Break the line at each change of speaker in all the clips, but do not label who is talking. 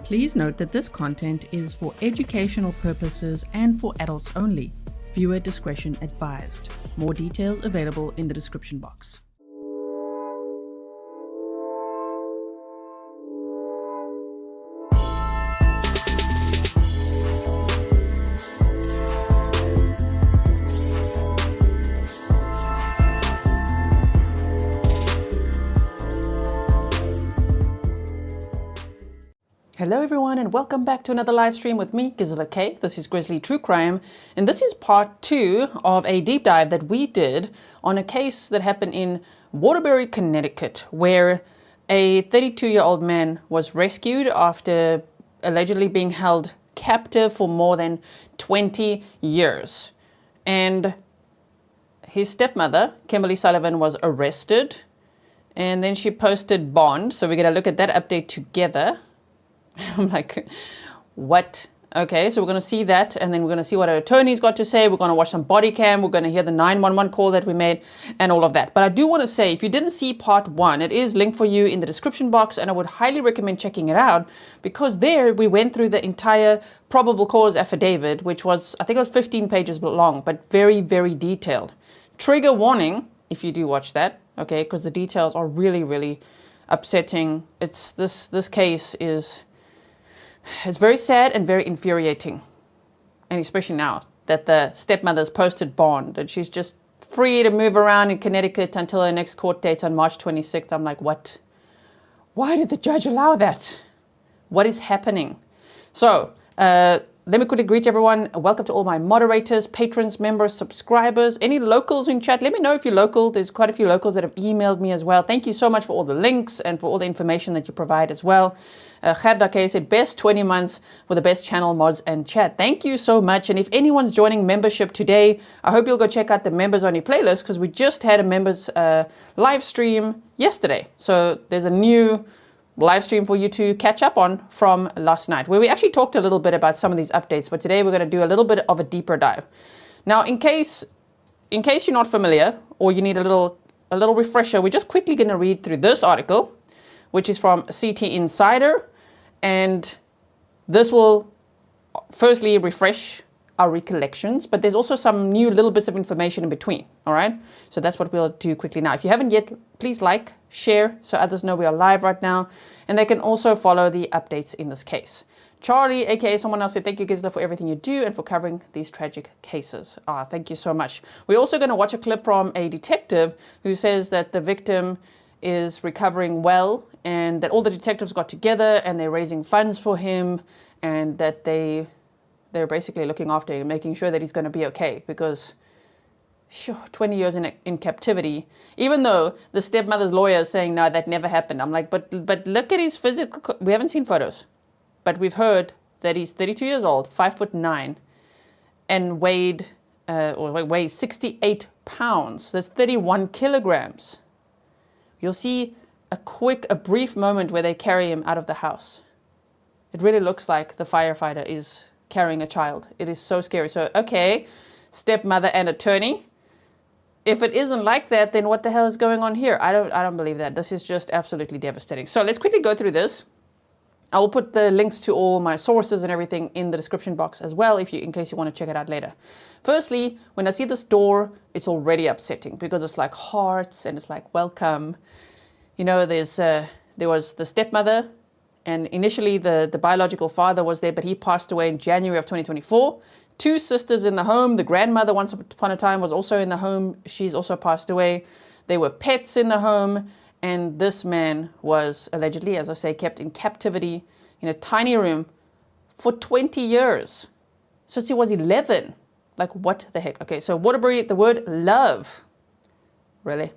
Please note that this content is for educational purposes and for adults only. Viewer discretion advised. More details available in the description box. Hello everyone and welcome back to another live stream with me, Grizzly. This is Grizzly True Crime, and this is part 2 of a deep dive that we did on a case that happened in Waterbury, Connecticut, where a 32-year-old man was rescued after allegedly being held captive for more than 20 years. And his stepmother, Kimberly Sullivan, was arrested, and then she posted bond. So we're going to look at that update together. I'm like, what? Okay, so we're going to see that, and then we're going to see what our attorney's got to say. We're going to watch some body cam. We're going to hear the 911 call that we made and all of that. But I do want to say, if you didn't see part 1, it is linked for you in the description box, and I would highly recommend checking it out, because there we went through the entire probable cause affidavit, which was, I think it was 15 pages long, but very, very detailed. Trigger warning if you do watch that, okay, because the details are really, really upsetting. It's this case is... It's very sad and very infuriating. And especially now that the stepmother's posted bond and she's just free to move around in Connecticut until her next court date on March 26th. I'm like, what? Why did the judge allow that? What is happening? So, let me quickly greet everyone. Welcome to all my moderators, patrons, members, subscribers, any locals in chat. Let me know if you're local. There's quite a few locals that have emailed me as well. Thank you so much for all the links and for all the information that you provide as well. Gerdake said, best 20 months with the best channel, mods, and chat. Thank you so much. And if anyone's joining membership today, I hope you'll go check out the members only playlist, because we just had a members live stream yesterday. So there's a new live stream for you to catch up on from last night, where we actually talked a little bit about some of these updates, but today we're going to do a little bit of a deeper dive. Now, in case you're not familiar or you need a little refresher, we're just quickly going to read through this article, which is from CT Insider, and this will firstly refresh our recollections, but there's also some new little bits of information in between. All right, so that's what we'll do quickly now. If you haven't yet, please like, share, so others know we are live right now, and they can also follow the updates in this case. Charlie, aka someone else, said, thank you, Grizzly, for everything you do and for covering these tragic cases. Thank you so much. We're also going to watch a clip from a detective who says that the victim is recovering well, and that all the detectives got together and they're raising funds for him, and that they're basically looking after him, making sure that he's going to be okay, because 20 years in captivity, even though the stepmother's lawyer is saying, no, that never happened. I'm like, but look at his physical, we haven't seen photos, but we've heard that he's 32 years old, 5'9", and weighs 68 pounds. That's 31 kilograms. You'll see a brief moment where they carry him out of the house. It really looks like the firefighter is carrying a child. It is so scary. So, okay, stepmother and attorney. If it isn't like that, then what the hell is going on here? I don't believe that. This is just absolutely devastating. So let's quickly go through this. I will put the links to all my sources and everything in the description box as well, in case you want to check it out later. Firstly, when I see this door, it's already upsetting, because it's like hearts and it's like welcome. You know, there was the stepmother, and initially the biological father was there, but he passed away in January of 2024. 2 sisters in the home. The grandmother once upon a time was also in the home. She's also passed away. There were pets in the home. And this man was allegedly, as I say, kept in captivity in a tiny room for 20 years. Since he was 11. Like, what the heck? Okay, so Waterbury, the word love. Really?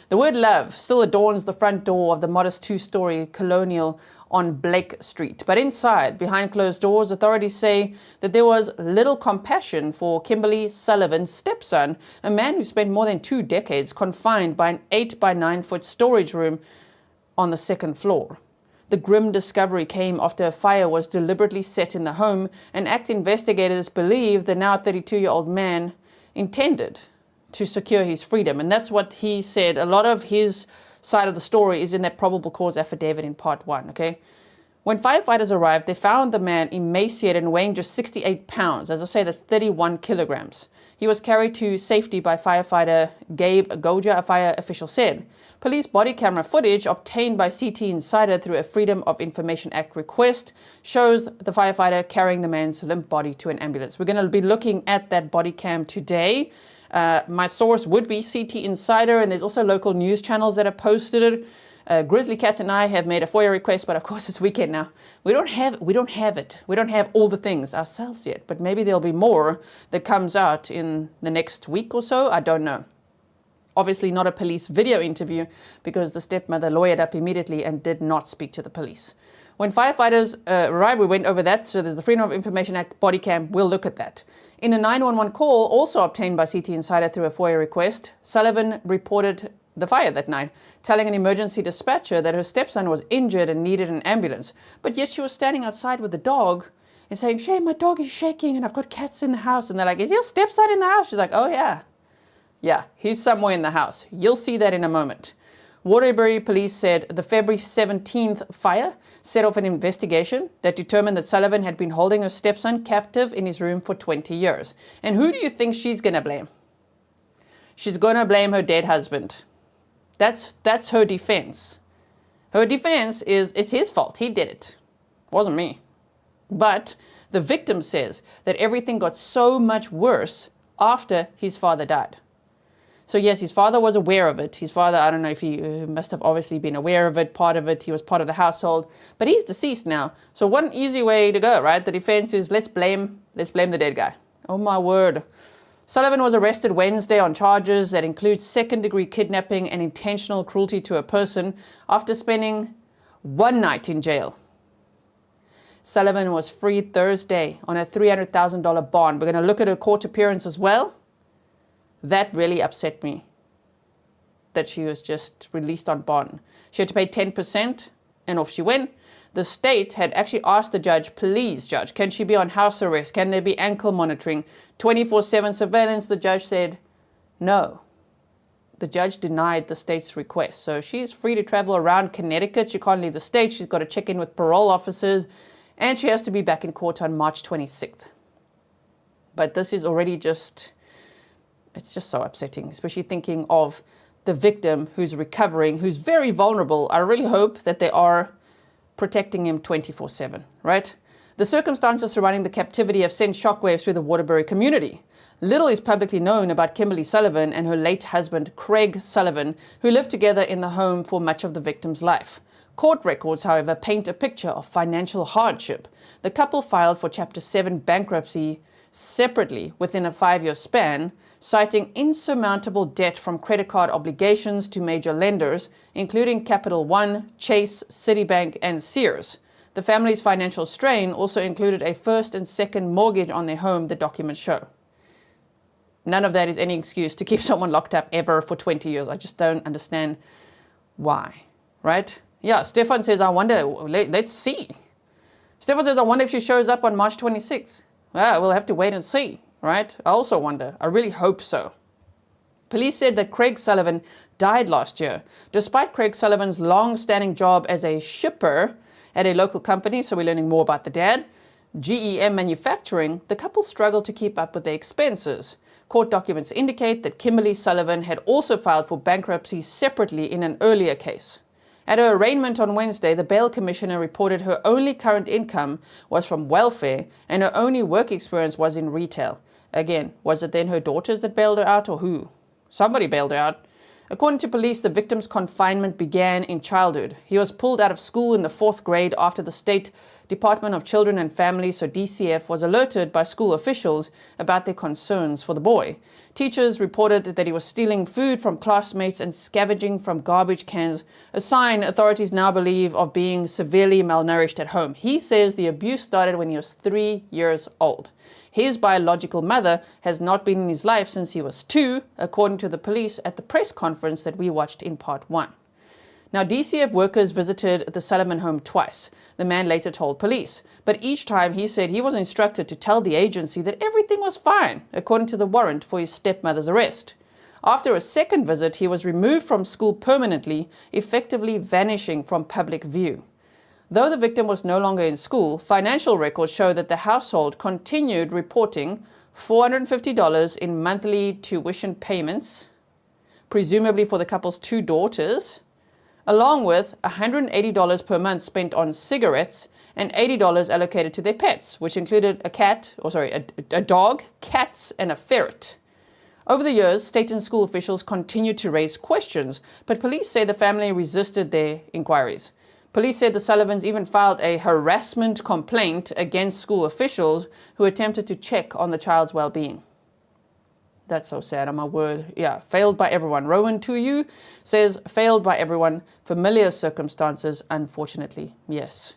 The word love still adorns the front door of the modest 2-story colonial on Blake Street. But inside, behind closed doors, authorities say that there was little compassion for Kimberly Sullivan's stepson, a man who spent more than 2 decades confined by an 8 by 9 foot storage room on the 2nd floor. The grim discovery came after a fire was deliberately set in the home, and ACT investigators believe the now 32-year-old man intended to secure his freedom. And that's what he said. A lot of his side of the story is in that probable cause affidavit in part 1, okay? When firefighters arrived, they found the man emaciated and weighing just 68 pounds. As I say, that's 31 kilograms. He was carried to safety by firefighter Gabe Goja, a fire official said. Police body camera footage obtained by CT Insider through a Freedom of Information Act request shows the firefighter carrying the man's limp body to an ambulance. We're going to be looking at that body cam today. My source would be CT Insider, and there's also local news channels that have posted it. Grizzly Cat and I have made a FOIA request, but of course it's weekend now. We don't have it. We don't have all the things ourselves yet, but maybe there'll be more that comes out in the next week or so. I don't know. Obviously not a police video interview because the stepmother lawyered up immediately and did not speak to the police. When firefighters arrived, we went over that. So there's the Freedom of Information Act body cam. We'll look at that. In a 911 call, also obtained by CT Insider through a FOIA request, Sullivan reported the fire that night, telling an emergency dispatcher that her stepson was injured and needed an ambulance. But yet she was standing outside with the dog and saying, "Shay, my dog is shaking and I've got cats in the house." And they're like, "Is your stepson in the house?" She's like, "Oh yeah. Yeah, he's somewhere in the house." You'll see that in a moment. Waterbury police said the February 17th fire set off an investigation that determined that Sullivan had been holding her stepson captive in his room for 20 years. And who do you think she's going to blame? She's going to blame her dead husband. That's her defense. Her defense is it's his fault. He did it. It wasn't me. But the victim says that everything got so much worse after his father died. So yes, his father was aware of it. His father, I don't know if he must have obviously been aware of it, part of it. He was part of the household, but he's deceased now. So one easy way to go, right? The defense is let's blame the dead guy. Oh my word. Sullivan was arrested Wednesday on charges that include second-degree kidnapping and intentional cruelty to a person after spending one night in jail. Sullivan was freed Thursday on a $300,000 bond. We're going to look at her court appearance as well. That really upset me, that she was just released on bond. She had to pay 10% and off she went. The state had actually asked the judge, "Please, judge, can she be on house arrest? Can there be ankle monitoring, 24/7 surveillance?" The judge said no. The judge denied the state's request. So she's free to travel around Connecticut. She can't leave the state. She's got to check in with parole officers, and she has to be back in court on March 26th. But this is already it's just so upsetting, especially thinking of the victim who's recovering, who's very vulnerable. I really hope that they are protecting him 24/7, right? The circumstances surrounding the captivity have sent shockwaves through the Waterbury community. Little is publicly known about Kimberly Sullivan and her late husband, Craig Sullivan, who lived together in the home for much of the victim's life. Court records, however, paint a picture of financial hardship. The couple filed for Chapter 7 bankruptcy separately within a 5-year span, citing insurmountable debt from credit card obligations to major lenders, including Capital One, Chase, Citibank, and Sears. The family's financial strain also included a first and second mortgage on their home, the documents show. None of that is any excuse to keep someone locked up ever for 20 years. I just don't understand why, right? Yeah, Stefan says, I wonder, let's see. Stefan says, I wonder if she shows up on March 26th. Well, we'll have to wait and see, right? I also wonder. I really hope so. Police said that Craig Sullivan died last year. Despite Craig Sullivan's long-standing job as a shipper at a local company, so we're learning more about the dad, GEM Manufacturing, the couple struggled to keep up with their expenses. Court documents indicate that Kimberly Sullivan had also filed for bankruptcy separately in an earlier case. At her arraignment on Wednesday, the bail commissioner reported her only current income was from welfare and her only work experience was in retail. Again, was it then her daughters that bailed her out or who? Somebody bailed her out. According to police, the victim's confinement began in childhood. He was pulled out of school in the 4th grade after the State Department of Children and Families, so DCF, was alerted by school officials about their concerns for the boy. Teachers reported that he was stealing food from classmates and scavenging from garbage cans, a sign authorities now believe of being severely malnourished at home. He says the abuse started when he was 3 years old. His biological mother has not been in his life since he was 2, according to the police at the press conference that we watched in part 1. Now, DCF workers visited the Sullivan home twice, the man later told police. But each time he said he was instructed to tell the agency that everything was fine, according to the warrant for his stepmother's arrest. After a second visit, he was removed from school permanently, effectively vanishing from public view. Though the victim was no longer in school, financial records show that the household continued reporting $450 in monthly tuition payments, presumably for the couple's 2 daughters, along with $180 per month spent on cigarettes and $80 allocated to their pets, which included a dog, cats, and a ferret. Over the years, state and school officials continued to raise questions, but police say the family resisted their inquiries. Police said the Sullivans even filed a harassment complaint against school officials who attempted to check on the child's well-being. That's so sad, on my word. Yeah, failed by everyone. Rowan to you says, failed by everyone. Familiar circumstances, unfortunately, yes.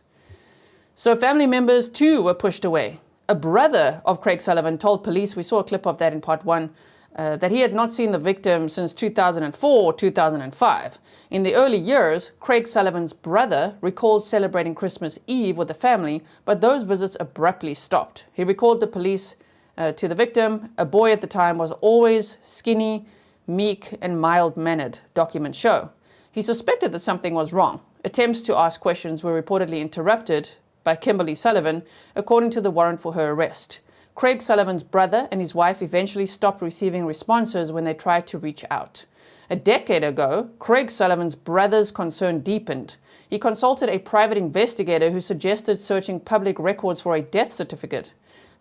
So family members too were pushed away. A brother of Craig Sullivan told police, we saw a clip of that in part 1, that he had not seen the victim since 2004 or 2005. In the early years, Craig Sullivan's brother recalled celebrating Christmas Eve with the family, but those visits abruptly stopped. He recalled the police to the victim. A boy at the time was always skinny, meek, and mild-mannered, documents show. He suspected that something was wrong. Attempts to ask questions were reportedly interrupted by Kimberly Sullivan, according to the warrant for her arrest. Craig Sullivan's brother and his wife eventually stopped receiving responses when they tried to reach out. A decade ago, Craig Sullivan's brother's concern deepened. He consulted a private investigator who suggested searching public records for a death certificate.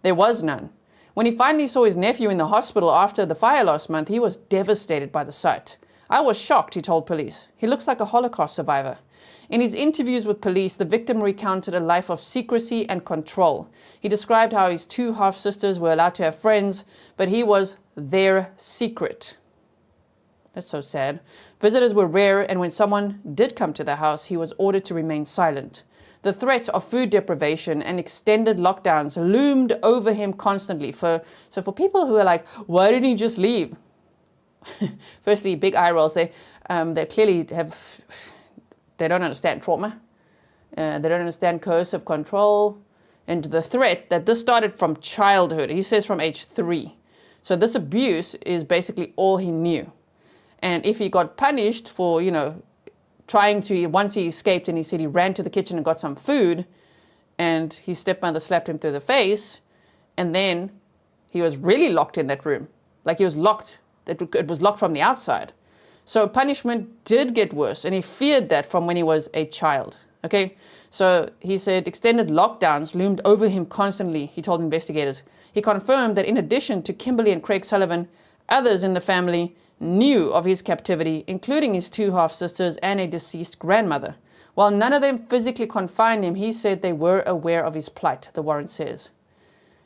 There was none. When he finally saw his nephew in the hospital after the fire last month, he was devastated by the sight. I was shocked, he told police. He looks like a Holocaust survivor. In his interviews with police, the victim recounted a life of secrecy and control. He described how his 2 half-sisters were allowed to have friends, but he was their secret. That's so sad. Visitors were rare, and when someone did come to the house, he was ordered to remain silent. The threat of food deprivation and extended lockdowns loomed over him constantly. So for people who are like, why didn't he just leave? Firstly, big eye rolls. They clearly they don't understand trauma. They don't understand coercive control. And the threat that this started from childhood. He says from age 3. So this abuse is basically all he knew. And if he got punished for, trying to, once he escaped and he said he ran to the kitchen and got some food, and his stepmother slapped him through the face, and then he was really locked in that room. Like he was locked. It was locked from the outside. So punishment did get worse, and he feared that from when he was a child. Okay, so he said extended lockdowns loomed over him constantly, he told investigators. He confirmed that in addition to Kimberly and Craig Sullivan, others in the family knew of his captivity, including his 2 half-sisters and a deceased grandmother. While none of them physically confined him, he said they were aware of his plight, the warrant says.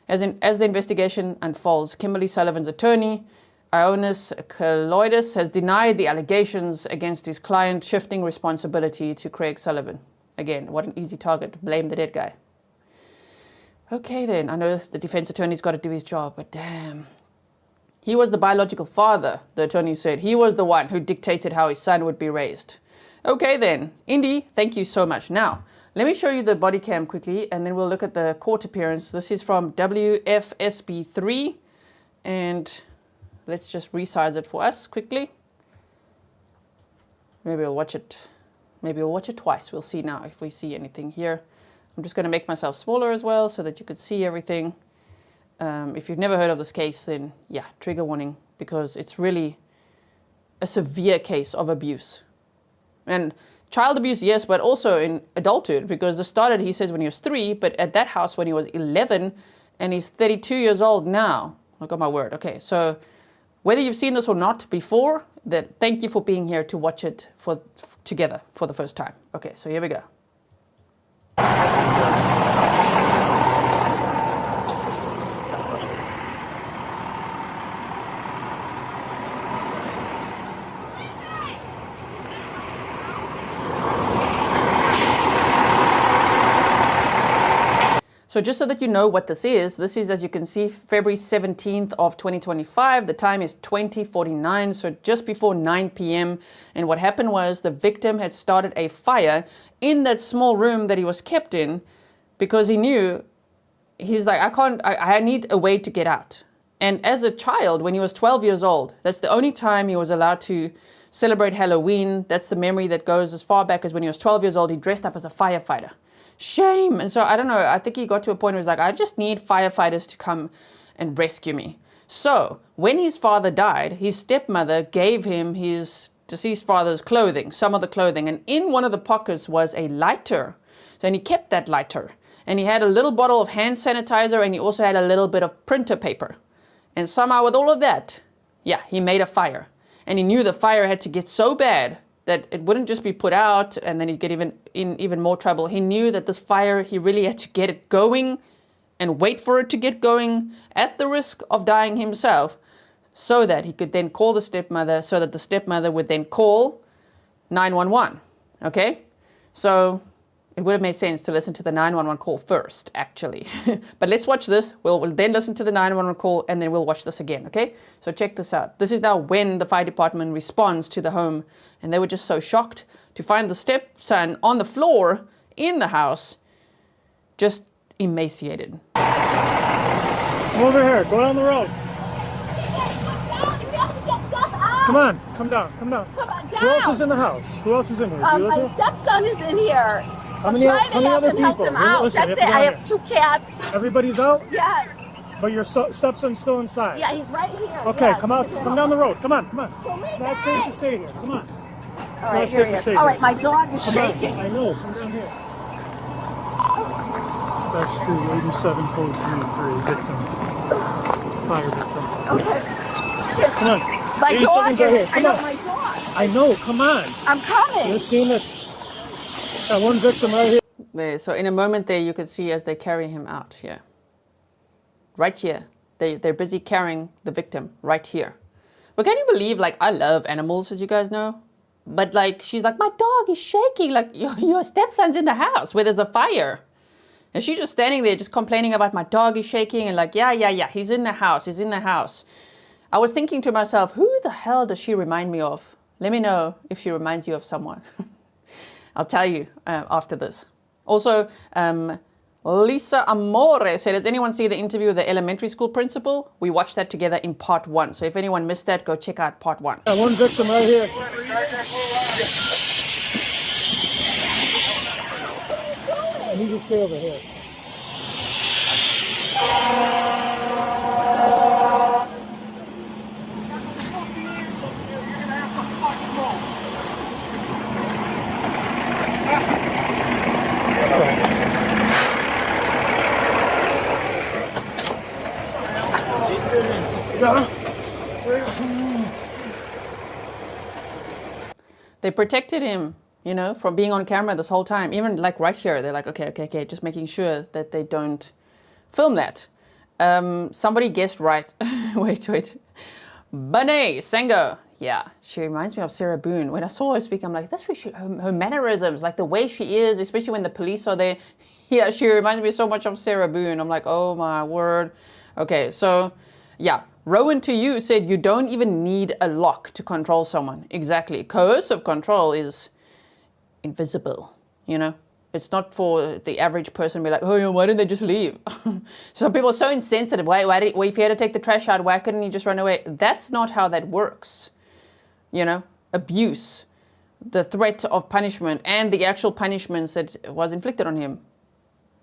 As the investigation unfolds, Kimberly Sullivan's attorney, Ionis Kaloidis, has denied the allegations against his client, shifting responsibility to Craig Sullivan. Again, what an easy target to blame the dead guy. Okay then, I know the defense attorney's got to do his job, but damn. He was the biological father, the attorney said. He was the one who dictated how his son would be raised. Okay then, Indy, thank you so much. Now, let me show you the body cam quickly, and then we'll look at the court appearance. This is from WFSB3, and let's just resize it for us quickly. Maybe we'll watch it twice. We'll see now if we see anything here. I'm just going to make myself smaller as well so that you could see everything. If you've never heard of this case, then yeah, trigger warning, because it's really a severe case of abuse. And child abuse, yes, but also in adulthood, because this started, he says, when he was 3, but at that house when he was 11, and he's 32 years old now. Look at my word. Okay, so whether you've seen this or not before, thank you for being here to watch it together for the first time. Okay, so here we go. So just so that you know what this is, as you can see, February 17th of 2025. The time is 20:49, so just before 9 p.m. And what happened was the victim had started a fire in that small room that he was kept in, because he knew, he's like, I need a way to get out. And as a child, when he was 12 years old, that's the only time he was allowed to celebrate Halloween. That's the memory that goes as far back as when he was 12 years old, he dressed up as a firefighter. shame. And so I don't know, I think he got to a point where he's like, I just need firefighters to come and rescue me. So when his father died, his stepmother gave him his deceased father's clothing, some of the clothing, and in one of the pockets was a lighter. So, and he kept that lighter, and he had a little bottle of hand sanitizer, and he also had a little bit of printer paper. And somehow with all of that, yeah, he made a fire. And he knew the fire had to get so bad that it wouldn't just be put out and then he'd get even more trouble. He knew that this fire, he really had to get it going and wait for it to get going at the risk of dying himself, so that he could then call the stepmother, so that the stepmother would then call 911, okay? So it would have made sense to listen to the 911 call first, actually. But let's watch this. We'll then listen to the 911 call, and then we'll watch this again, okay? So check this out. This is now when the fire department responds to the home, and they were just so shocked to find the stepson on the floor in the house, just emaciated.
Come over here. Go down the road. Come on. Come down. Come down.
Come on, down.
Who else is in the house? Who else is in here? Do you live
My
here?
stepson is in here.
How many other people? Listen,
That's it. I have 2 cats.
Everybody's out?
Yes.
But your stepson's still inside?
Yeah, he's right here.
Okay,
yes.
come out. Come down the road. Come on. Come on.
Come
It's not safe to stay here. Come on.
All right, here he is. All right, my dog is shaking.
I know. Come down here. That's true. 87 code 3 victim. Fire victim.
Okay.
Come on.
My dog is.
Right here. Come
I know
on.
my dog.
I know. Come on.
I'm coming.
You're seeing it. That one victim right here.
There, so in a moment there, you could see as they carry him out here. Right here. They're busy carrying the victim right here. But can you believe, like, I love animals, as you guys know. But, like, she's like, my dog is shaking. Like, your stepson's in the house where there's a fire. And she's just standing there just complaining about my dog is shaking. And like, yeah, he's in the house. He's in the house. I was thinking to myself, who the hell does she remind me of? Let me know if she reminds you of someone. I'll tell you after this. Also, Lisa Amore said, does anyone see the interview with the elementary school principal? We watched that together in part 1. So if anyone missed that, go check out part 1.
That one victim right here. You just stay over here.
They protected him, you know, from being on camera this whole time. Even like right here, they're like, okay, just making sure that they don't film that. Somebody guessed right. wait. Bane Sengo. Yeah, she reminds me of Sarah Boone. When I saw her speak, I'm like, that's really her mannerisms, like the way she is, especially when the police are there. Yeah, she reminds me so much of Sarah Boone. I'm like, oh my word. Okay, so yeah. Rowan to you said you don't even need a lock to control someone. Exactly. Coercive control is invisible, you know. It's not for the average person to be like, oh, why didn't they just leave? Some people are so insensitive. Why if you had to take the trash out, why couldn't he just run away? That's not how that works. You know, abuse, the threat of punishment, and the actual punishments that was inflicted on him.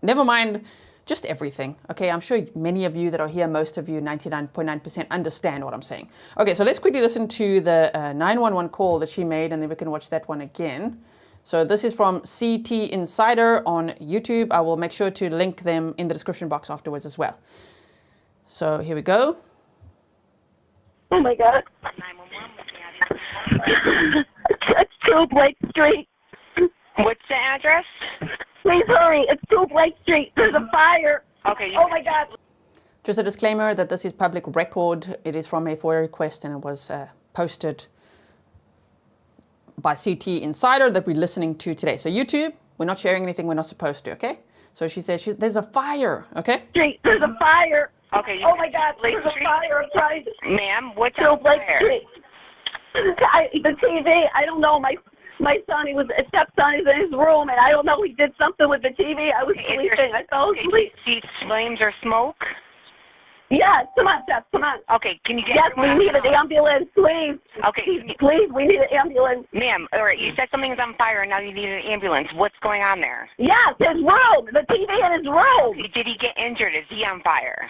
Never mind just everything. Okay, I'm sure many of you that are here, most of you, 99.9% understand what I'm saying. Okay, so let's quickly listen to the 911 call that she made, and then we can watch that one again. So this is from CT Insider on YouTube. I will make sure to link them in the description box afterwards as well. So here we go.
Oh my God. It's 2 Blake Street.
What's the address?
Please hurry. It's 2 Blake Street. There's a fire.
Okay.
Oh my God.
Just a disclaimer that this is public record. It is from a FOIA request, and it was posted by CT Insider that we're listening to today. So YouTube, we're not sharing anything we're not supposed to, okay? So she says there's a fire, okay?
Street. There's a fire.
Okay.
Oh my God.
Blake
There's
Street?
a fire. I'm trying to.
Ma'am, what's
2
on
Blake
fire?
Street. The TV. I don't know. My son, a stepson is in his room, and I don't know, he did something with the TV. I was sleeping. I fell asleep.
See flames or smoke?
Yes, come on, Steph, come on.
Okay, can you get
Yes, we need an ambulance, please.
Okay,
Please, we need an ambulance.
ma'am, all right, you said something's on fire and now you need an ambulance. What's going on there?
Yes, his room, the TV in his room.
Did he get injured? Is he on fire?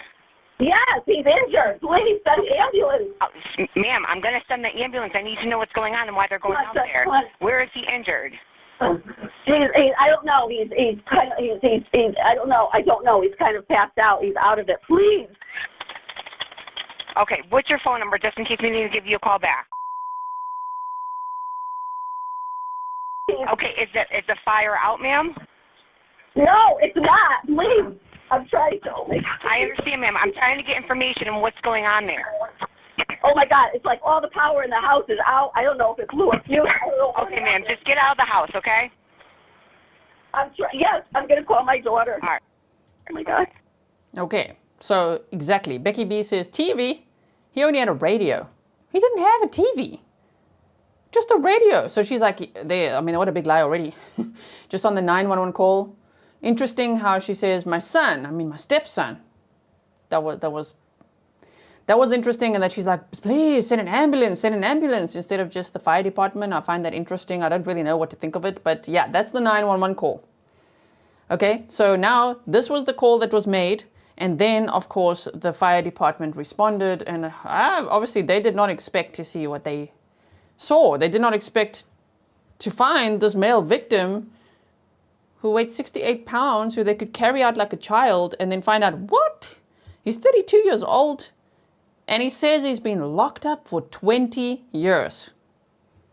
Yes, he's injured. Please send the ambulance.
Ma'am, I'm going to send the ambulance. I need to know what's going on and why they're going out there. Where is he injured?
I don't know. He's kind of, I don't know. He's kind of passed out. He's out of it. Please.
Okay, what's your phone number just in case we need to give you a call back? Okay, is the fire out, ma'am?
No, it's not. Please. I'm trying to.
I understand, ma'am. I'm trying to get information on what's going on there.
Oh my God! It's like all the power in the house is out. I don't know if it blew a fuse.
Okay, ma'am. Just get out of the house, okay?
Yes, I'm gonna call my daughter.
All right.
Oh my God.
Okay, so exactly. Becky B says TV. He only had a radio. He didn't have a TV. Just a radio. So she's like, there. I mean, what a big lie already. Just on the 911 call. Interesting how she says, my stepson. That was interesting, and that she's like, please send an ambulance instead of just the fire department. I find that interesting. I don't really know what to think of it, but yeah, that's the 911 call. Okay, so now this was the call that was made, and then of course the fire department responded, and obviously they did not expect to see what they saw. They did not expect to find this male victim who weighed 68 pounds, who they could carry out like a child, and then find out, what? He's 32 years old. And he says he's been locked up for 20 years.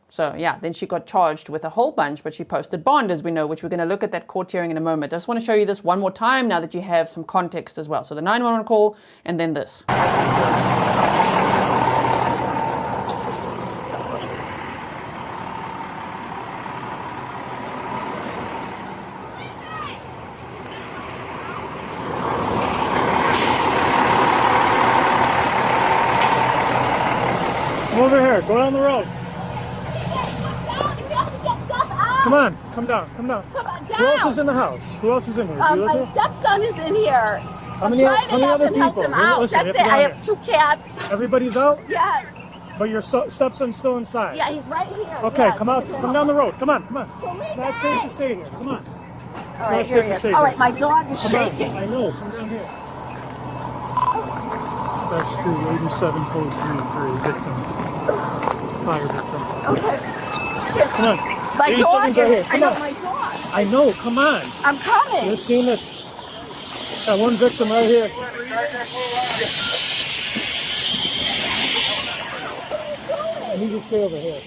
So yeah, then she got charged with a whole bunch, but she posted bond, as we know, which we're going to look at that court hearing in a moment. I just want to show you this one more time now that you have some context as well. So the 911 call, and then this.
Come over here. Go down the road. Come on. Come down. Come down.
Come on, down.
Who else is in the house? Who else is in here? Do you live
My
here?
stepson is in here.
How many other people? Listen,
That's
you have to
it.
go
I
in
have 2 cats.
Everybody's out,
Yes.
but your stepson's still inside.
Yeah, he's right here.
Okay,
yes.
come out. Come down the road. Come on. Come on.
Come
It's not safe to stay here. Come on.
All right, here he is. All right, my dog is
Come on.
shaking.
I know. Come down here. That's 28743 victim. Fire victim.
Okay.
Come on.
My dog
87's right here.
is. I
Come
know
on.
my dog.
I know. Come on.
I'm coming.
You're seeing it. Got one victim right here. I need to stay over here.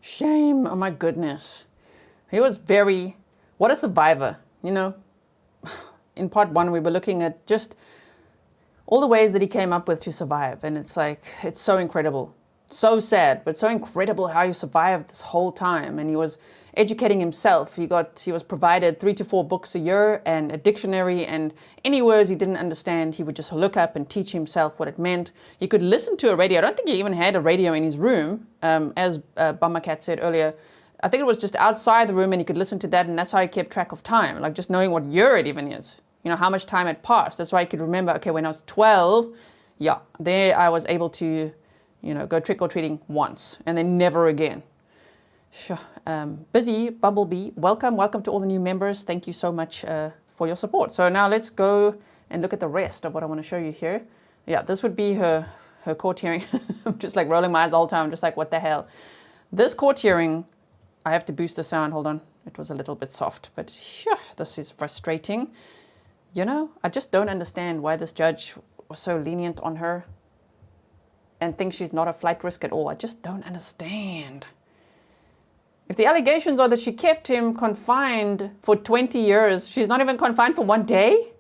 Shame. Oh my goodness. He was what a survivor, you know. In part 1, we were looking at just all the ways that he came up with to survive. And it's like, it's so incredible. So sad, but so incredible how he survived this whole time. And he was educating himself. He was provided 3 to 4 books a year and a dictionary, and any words he didn't understand, he would just look up and teach himself what it meant. He could listen to a radio. I don't think he even had a radio in his room, as Bummer Cat said earlier. I think it was just outside the room, and he could listen to that, and that's how he kept track of time, like just knowing what year it even is. You know, how much time had passed. That's why he could remember, okay, when I was 12, yeah, there I was able to, you know, go trick-or-treating once, and then never again. Sure. Busy Bumblebee, welcome to all the new members. Thank you so much for your support. So now let's go and look at the rest of what I want to show you here. Yeah, this would be her court hearing. I'm just like rolling my eyes the whole time. I'm just like, what the hell? This court hearing, I have to boost the sound. Hold on. It was a little bit soft, but sure, this is frustrating. You know, I just don't understand why this judge was so lenient on her and thinks she's not a flight risk at all. I just don't understand. If the allegations are that she kept him confined for 20 years, she's not even confined for 1 day?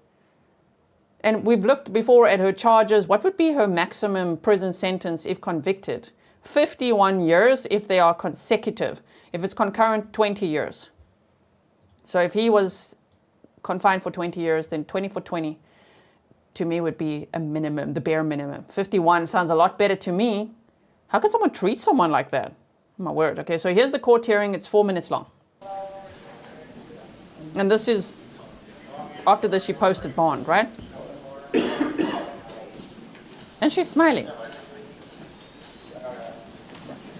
And we've looked before at her charges. What would be her maximum prison sentence if convicted? 51 years if they are consecutive. If it's concurrent, 20 years. So if he was confined for 20 years, then 20 for 20 to me would be a minimum, the bare minimum. 51 sounds a lot better to me. How can someone treat someone like that? My word. Okay, so here's the court hearing. It's 4 minutes long. And this is, after this she posted bond, right? And she's smiling.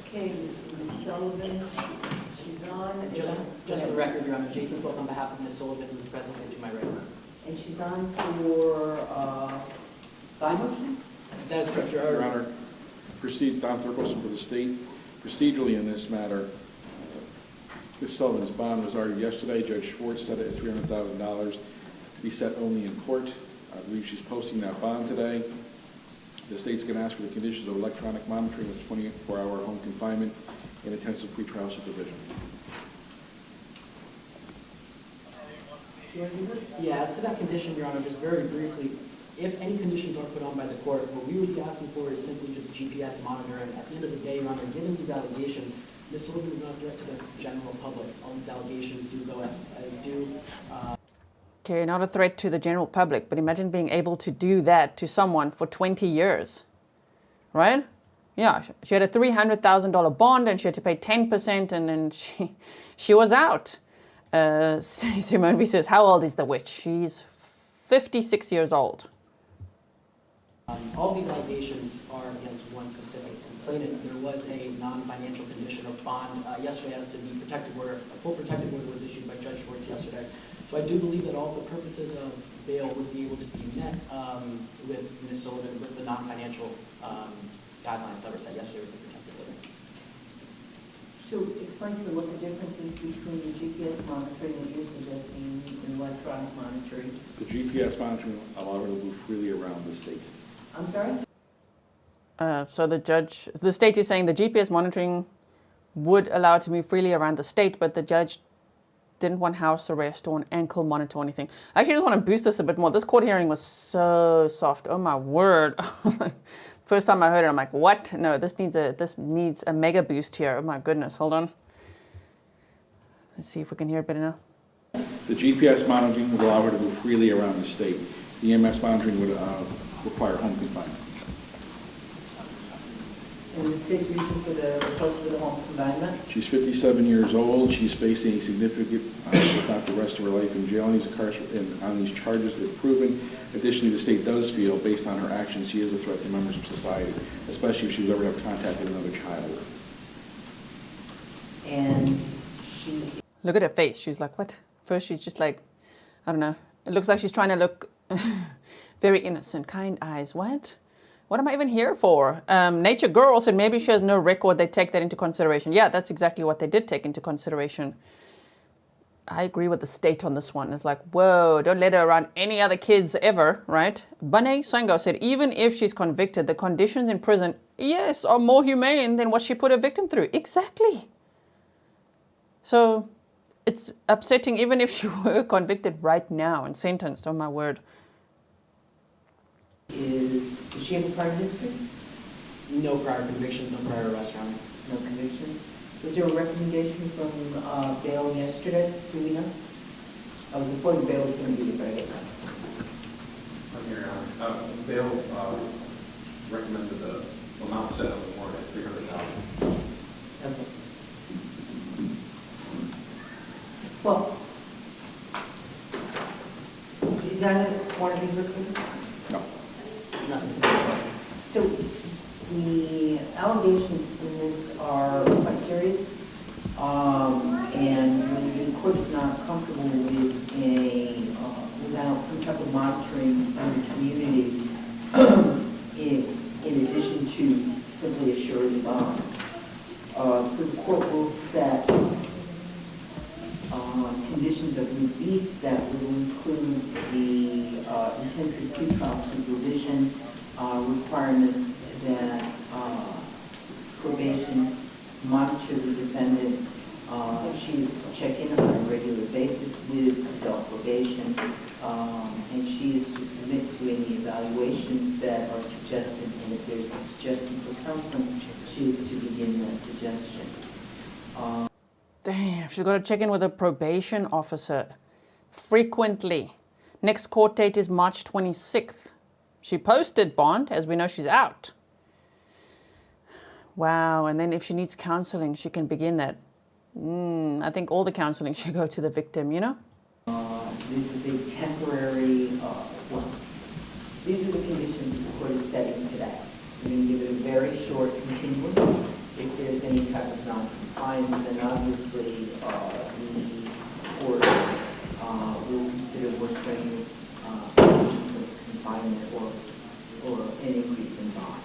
Okay, Ms. Sullivan, she's on.
Just for the record, Your Honor, Jason spoke on behalf of Ms. Sullivan, who's present to my right.
And she's on for, bond motion?
That is correct, Your
Your Honor, proceed, Don Thurkelson for the state. Procedurally in this matter, Ms. Sullivan's bond was argued yesterday. Judge Schwartz set it at $300,000 to be set only in court. I believe she's posting that bond today. The state's going to ask for the conditions of electronic monitoring with 24-hour home confinement and intensive pretrial supervision.
Yeah, as to that condition, Your Honor, just very briefly, if any conditions are put on by the court, what we would be asking for is simply just GPS monitoring. At the end of the day, Your Honor, given these allegations, Ms. Sullivan is not a threat to the general public. All these allegations do go
Okay, not a threat to the general public, but imagine being able to do that to someone for 20 years, right? Yeah, she had a $300,000 bond and she had to pay 10% and then she was out. Simone B says, how old is the witch? She's 56 years old.
All these allegations are against one specific complainant. There was a non-financial condition of bond yesterday as to the protective order. A full protective order was issued by Judge Schwartz yesterday. So I do believe that all the purposes of bail would be able to be met with Ms. Sullivan with the non-financial guidelines that were set yesterday with the protective order.
So explain to me what the difference is between the GPS monitoring that you're suggesting and electronic monitoring.
The GPS monitoring allows her to move freely around the state.
I'm sorry?
So the state is saying the GPS monitoring would allow it to move freely around the state, but the judge didn't want house arrest or an ankle monitor or anything. I actually just want to boost this a bit more. This court hearing was so soft. Oh my word. First time I heard it, I'm like, what? No, this needs a mega boost here. Oh my goodness, hold on. Let's see if we can hear it better now.
The GPS monitoring would allow her to move freely around the state. The EMS monitoring would require home confinement.
And the state's reason for the request for the home confinement?
She's 57 years old. She's facing a significant, if not the rest of her life, in jail on these charges if proven. Additionally, the state does feel, based on her actions, she is a threat to members of society, especially if she was ever to have contact with another child.
And she...
Look at her face. She's like, what? First, she's just like, I don't know. It looks like she's trying to look very innocent, kind eyes. What? What am I even here for? Nature Girl said maybe she has no record. They take that into consideration. Yeah, that's exactly what they did take into consideration. I agree with the state on this one. It's like, whoa, don't let her around any other kids ever, right? Bane Sango said, even if she's convicted, the conditions in prison, yes, are more humane than what she put her victim through. Exactly. So it's upsetting even if she were convicted right now and sentenced. Oh, my word.
Does she have a prior history?
No prior convictions, no prior arrests, Your Honor.
No convictions. Was there a recommendation from bail yesterday? Do we know? I was informed bail was going to be debated.
Your Honor, bail recommended the amount set on the warrant at $300,000.
Okay. Well, do you guys want to be recruited?
No.
So the allegations in this are quite serious, and when the court is not comfortable with without some type of monitoring in the community, in addition to simply a surety bond. So the court will set conditions of release that will include the intensive pretrial supervision, requirements that probation monitor the defendant. She is to check in on a regular basis with adult probation, and she is to submit to any evaluation evaluations that are suggested, and if there's a suggestion for counseling, choose to begin that suggestion.
Damn, she's got to check in with a probation officer frequently. Next court date is March 26th. She posted bond, as we know she's out. Wow, and then if she needs counseling, she can begin that. I think all the counseling should go to the victim, you know?
This is a temporary, these are the conditions the court is setting today. We're going to give it a very short continuance. If there's any type of non-compliance, then obviously the court will consider more strenuous conditions of confinement or an increase in bond.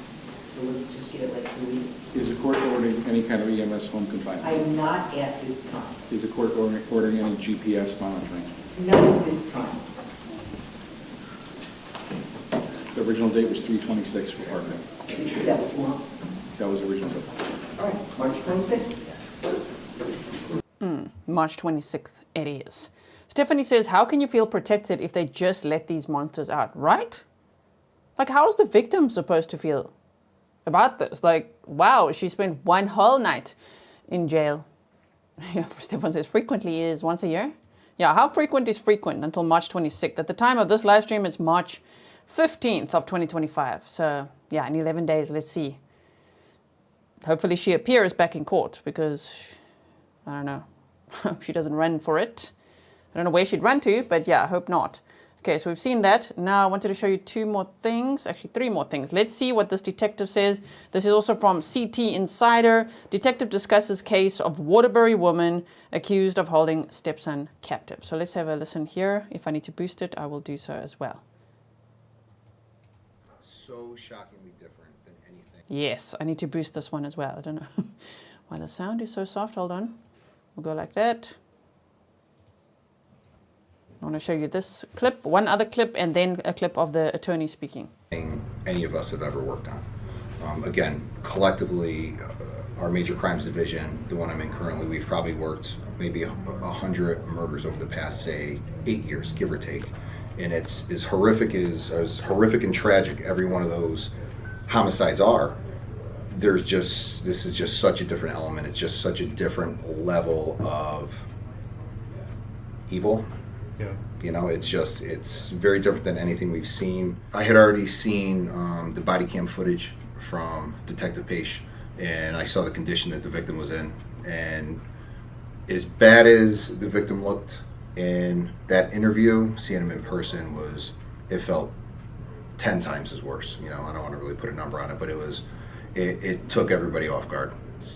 So let's just get it like 2 weeks.
Is the court ordering any kind of EMS home confinement?
I'm not at this time.
Is the court ordering any GPS monitoring?
Not at this time.
The original date was 3/26 for Parker.
That was wrong.
That was the original date.
All right, March 26th?
March 26th it is. Stephanie says, how can you feel protected if they just let these monsters out, right? Like, how is the victim supposed to feel about this? Like, wow, she spent one whole night in jail. Stefan says, frequently is once a year? Yeah, how frequent is frequent until March 26th? At the time of this live stream, it's March 15th of 2025. So, yeah, in 11 days, let's see. Hopefully she appears back in court because, I don't know, she doesn't run for it. I don't know where she'd run to, but yeah, I hope not. Okay, so we've seen that. Now I wanted to show you two more things, actually three more things. Let's see what this detective says. This is also from CT Insider. Detective discusses case of Waterbury woman accused of holding stepson captive. So let's have a listen here. If I need to boost it, I will do so as well.
So shockingly different than anything.
Yes, I need to boost this one as well. I don't know why the sound is so soft. Hold on. We'll go like that. I want to show you this clip, one other clip, and then a clip of the attorney speaking.
Any of us have ever worked on. Again, collectively, our major crimes division, the one I'm in currently, we've probably worked maybe 100 murders over the past, say, 8 years, give or take. And it's as horrific and tragic every one of those homicides are. This is just such a different element. It's just such a different level of evil.
Yeah.
You know, it's very different than anything we've seen. I had already seen the body cam footage from Detective Page, and I saw the condition that the victim was in. And as bad as the victim looked in that interview, seeing him in person it felt 10 times as worse. You know, I don't want to really put a number on it, but it took everybody off guard.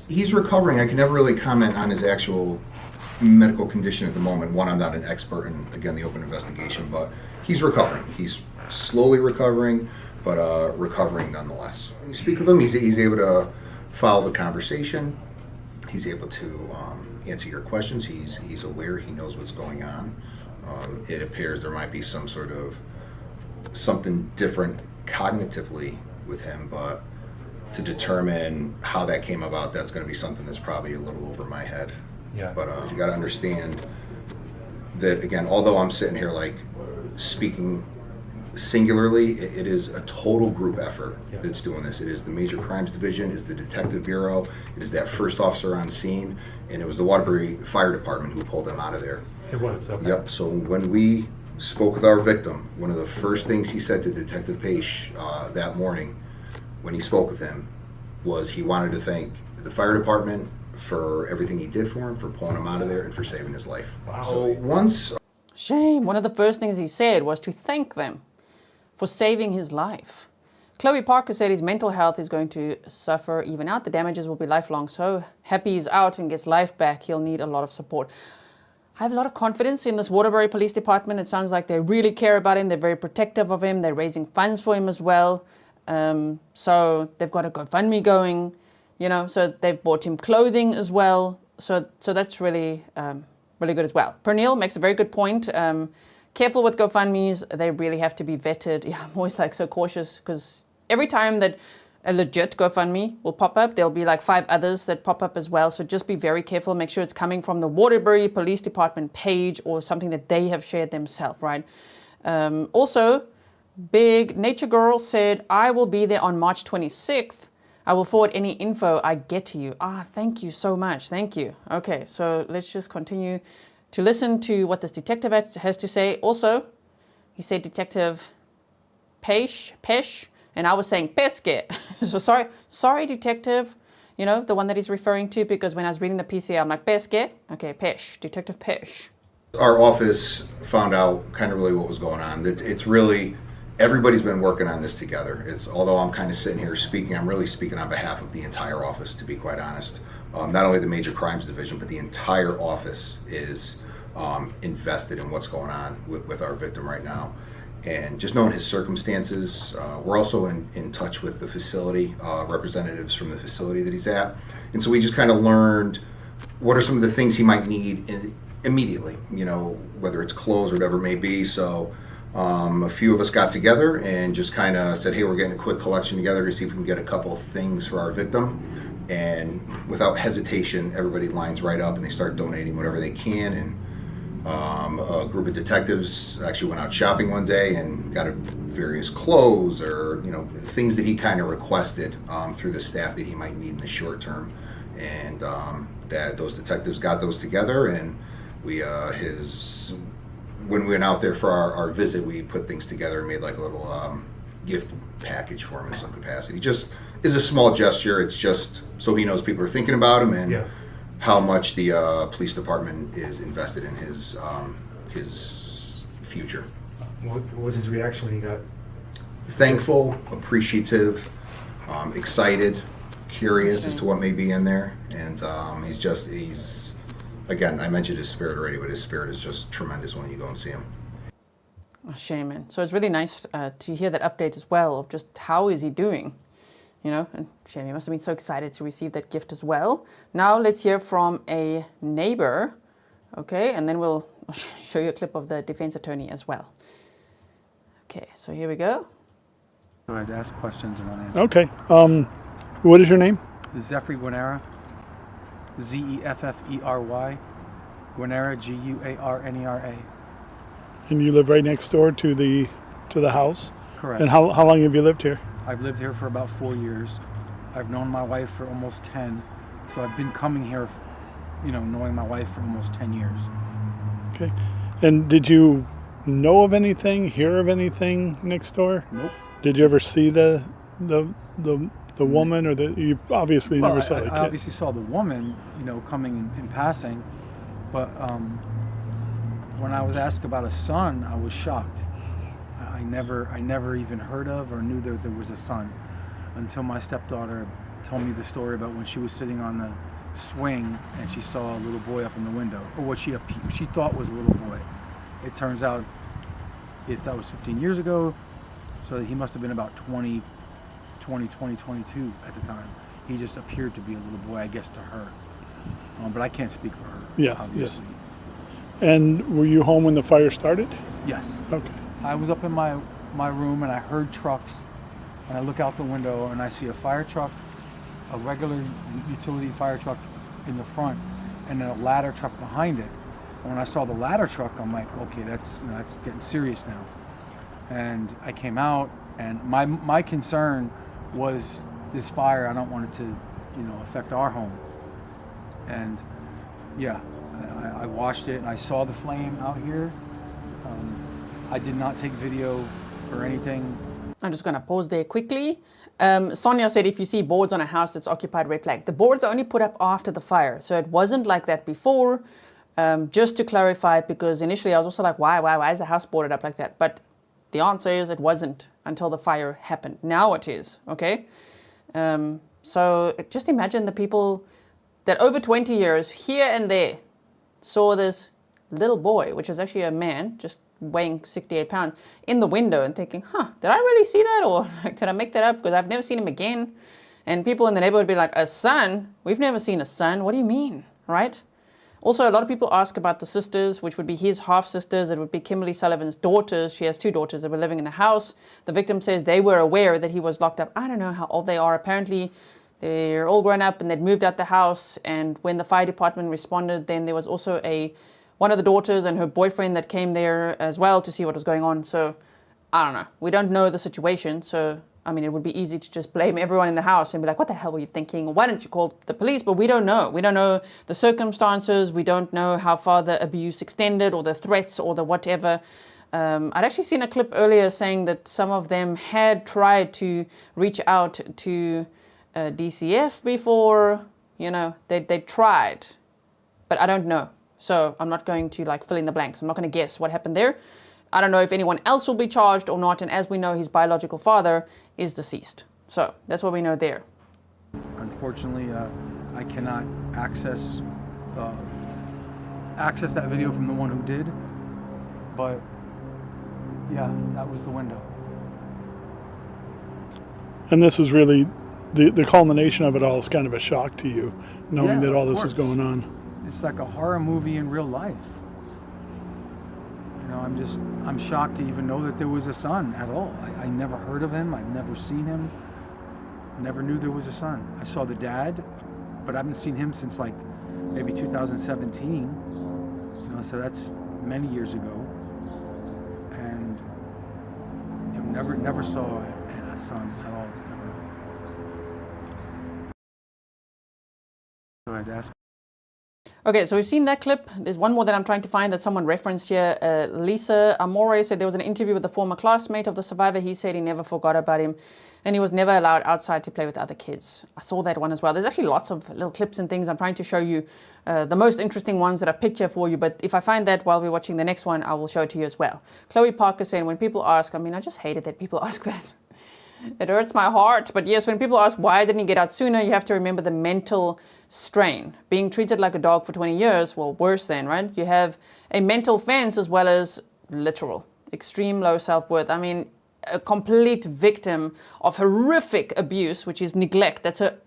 He's recovering. I can never really comment on his actual medical condition at the moment. One, I'm not an expert in, again, the open investigation, but he's recovering. He's slowly recovering, but recovering nonetheless. When you speak with him, he's able to follow the conversation. He's able to answer your questions. He's aware. He knows what's going on. It appears there might be something different cognitively with him, but to determine how that came about, that's going to be something that's probably a little over my head.
Yeah.
But you got to understand that, again, although I'm sitting here like speaking singularly, it is a total group effort that's doing this. It is the Major Crimes Division, it is the Detective Bureau, it is that first officer on scene, and it was the Waterbury Fire Department who pulled him out of there.
It was, okay.
Yep, so when we spoke with our victim, one of the first things he said to Detective Page that morning when he spoke with him was he wanted to thank the fire department for everything he did for him, for pulling him out of there, and for saving his life.
Wow.
So once...
Shame. One of the first things he said was to thank them for saving his life. Chloe Parker said his mental health is going to suffer even out. The damages will be lifelong. So happy he's out and gets life back, he'll need a lot of support. I have a lot of confidence in this Waterbury Police Department. It sounds like they really care about him. They're very protective of him. They're raising funds for him as well. So they've got a GoFundMe going, you know, so they've bought him clothing as well. So that's really, really good as well. Pernille makes a very good point. Careful with GoFundMes. They really have to be vetted. Yeah, I'm always like so cautious because every time that a legit GoFundMe will pop up, there'll be like 5 others that pop up as well. So just be very careful. Make sure it's coming from the Waterbury Police Department page or something that they have shared themselves, right? Also, Big Nature Girl said, I will be there on March 26th. I will forward any info I get to you. Thank you so much. Thank you. Okay, so let's just continue to listen to what this detective has to say. Also, he said Detective Pesh, and I was saying Pesque. So sorry, Detective. You know, the one that he's referring to, because when I was reading the PCA, I'm like, Pesque. Okay, Pesh, Detective Pesh.
Our office found out kind of really what was going on. It's really, everybody's been working on this together. Although I'm kind of sitting here speaking, I'm really speaking on behalf of the entire office, to be quite honest. Not only the Major Crimes Division, but the entire office is invested in what's going on with our victim right now. And just knowing his circumstances, we're also in touch with the facility, representatives from the facility that he's at. And so we just kind of learned what are some of the things he might need immediately, you know, whether it's clothes or whatever it may be. So a few of us got together and just kind of said, hey, we're getting a quick collection together to see if we can get a couple of things for our victim. And without hesitation, everybody lines right up and they start donating whatever they can. And a group of detectives actually went out shopping one day and got various clothes or, you know, things that he kind of requested through the staff that he might need in the short term. And that those detectives got those together, and we when we went out there for our visit, we put things together and made like a little gift package for him in some capacity. Just is a small gesture. It's just so he knows people are thinking about him, and how much the police department is invested in his future.
What was his reaction when he got?
Thankful, appreciative, excited, curious as to what may be in there, and he's again, I mentioned his spirit already, but his spirit is just tremendous when you go and see him.
Oh, shame, man. So it's really nice to hear that update as well of just how is he doing. You know, and Shame, he must have been so excited to receive that gift as well. Now let's hear from a neighbor, okay, and then I'll show you a clip of the defense attorney as well. Okay, so here we go.
I had to ask questions and not answer.
Okay. What is your name?
Zephyr Guanera. Zefffery. Guanera, Guarnera.
And you live right next door to the house?
Correct.
And how long have you lived here?
I've lived here for about 4 years. I've known my wife for almost 10. So I've been coming here, you know, knowing my wife for almost 10 years.
Okay. And did you know of anything, hear of anything next door?
Nope.
Did you ever see the woman, or you obviously never saw the kid?
I obviously saw the woman, you know, coming in passing, but when I was asked about a son, I was shocked. I never even heard of or knew that there was a son until my stepdaughter told me the story about when she was sitting on the swing and she saw a little boy up in the window, or what she thought was a little boy. It turns out that was 15 years ago, so he must have been about 22 at the time. He just appeared to be a little boy, I guess, to her. But I can't speak for her.
Yes,
obviously.
yes. And were you home when the fire started?
Yes.
Okay.
I was up in my room and I heard trucks, and I look out the window and I see a fire truck, a regular utility fire truck in the front, and then a ladder truck behind it. And when I saw the ladder truck, I'm like, okay, that's getting serious now. And I came out, and my concern was this fire. I don't want it to, you know, affect our home. And yeah, I watched it and I saw the flame out here. I did not take video or anything.
I'm just going to pause there quickly. Sonia said if you see boards on a house that's occupied, red flag. The boards are only put up after the fire, so it wasn't like that before. Just to clarify, because initially I was also like, why is the house boarded up like that? But the answer is it wasn't until the fire happened. Now it is, okay? So just imagine the people that over 20 years here and there saw this little boy, which was actually a man, just weighing 68 pounds, in the window and thinking, did I really see that? Or like, did I make that up? Because I've never seen him again. And people in the neighborhood would be like, a son? We've never seen a son. What do you mean, right? Also, a lot of people ask about the sisters, which would be his half-sisters. It would be Kimberly Sullivan's daughters. She has 2 daughters that were living in the house. The victim says they were aware that he was locked up. I don't know how old they are. Apparently, they're all grown up and they'd moved out the house. And when the fire department responded, then there was also one of the daughters and her boyfriend that came there as well to see what was going on. So I don't know. We don't know the situation, so I mean, it would be easy to just blame everyone in the house and be like, what the hell were you thinking? Why didn't you call the police? But we don't know. We don't know the circumstances. We don't know how far the abuse extended or the threats or the whatever. I'd actually seen a clip earlier saying that some of them had tried to reach out to DCF before. You know, they tried, but I don't know. So I'm not going to like fill in the blanks. I'm not going to guess what happened there. I don't know if anyone else will be charged or not, and as we know, his biological father is deceased. So that's what we know there.
Unfortunately, I cannot access that video from the one who did, but yeah, that was the window.
And this is really, the culmination of it all is kind of a shock to you, knowing that all this is going on.
It's like a horror movie in real life. You know, I'm shocked to even know that there was a son at all. I never heard of him. I've never seen him. Never knew there was a son. I saw the dad, but I haven't seen him since like maybe 2017. You know, so that's many years ago. And you know, never saw a son at all. Ever. Go ahead, ask.
Okay, so we've seen that clip. There's one more that I'm trying to find that someone referenced here. Lisa Amore said there was an interview with a former classmate of the survivor. He said he never forgot about him and he was never allowed outside to play with other kids. I saw that one as well. There's actually lots of little clips and things. I'm trying to show you the most interesting ones that I picture for you, but if I find that while we're watching the next one, I will show it to you as well. Chloe Parker saying, when people ask, I mean, I just hated that people ask that. It hurts my heart. But yes, when people ask why didn't he get out sooner, you have to remember the mental strain. Being treated like a dog for 20 years, well, worse than, right? You have a mental fence as well as literal, extreme low self-worth. I mean, a complete victim of horrific abuse, which is neglect. That's a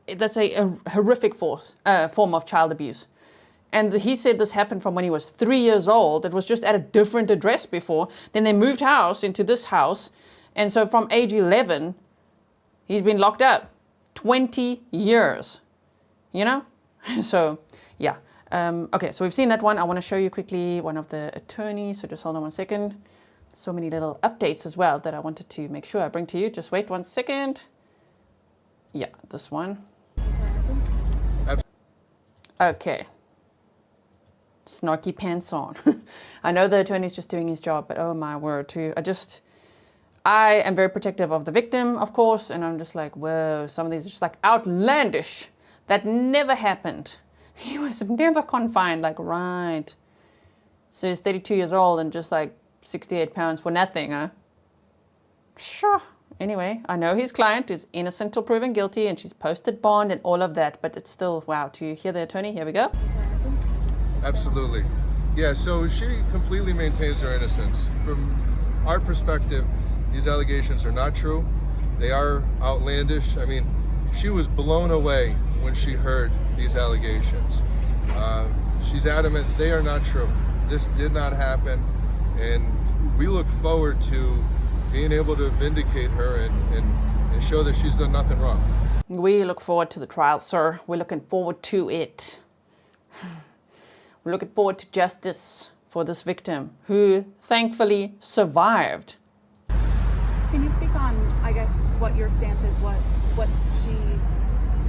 horrific form of child abuse. And he said this happened from when he was 3 years old. It was just at a different address before. Then they moved house into this house. And so from age 11, he's been locked up 20 years, you know? So, yeah. Okay, so we've seen that one. I want to show you quickly one of the attorneys. So just hold on 1 second. So many little updates as well that I wanted to make sure I bring to you. Just wait 1 second. Yeah, this one. Okay. Snarky pants on. I know the attorney's just doing his job, but oh my word, too. I am very protective of the victim, of course, and I'm just like, whoa, some of these are just like outlandish. That never happened. He was never confined, like, right. So he's 32 years old and just like 68 pounds for nothing, huh? Sure. Anyway, I know his client is innocent till proven guilty and she's posted bond and all of that, but it's still, wow, to hear the attorney, here we go.
Absolutely. Yeah, so she completely maintains her innocence. From our perspective, these allegations are not true. They are outlandish. I mean, she was blown away when she heard these allegations. She's adamant they are not true. This did not happen, and we look forward to being able to vindicate her and show that she's done nothing wrong.
We look forward to the trial, sir. We're looking forward to it. We're looking forward to justice for this victim, who thankfully survived.
Can you speak on, I guess, what your stance is, what she,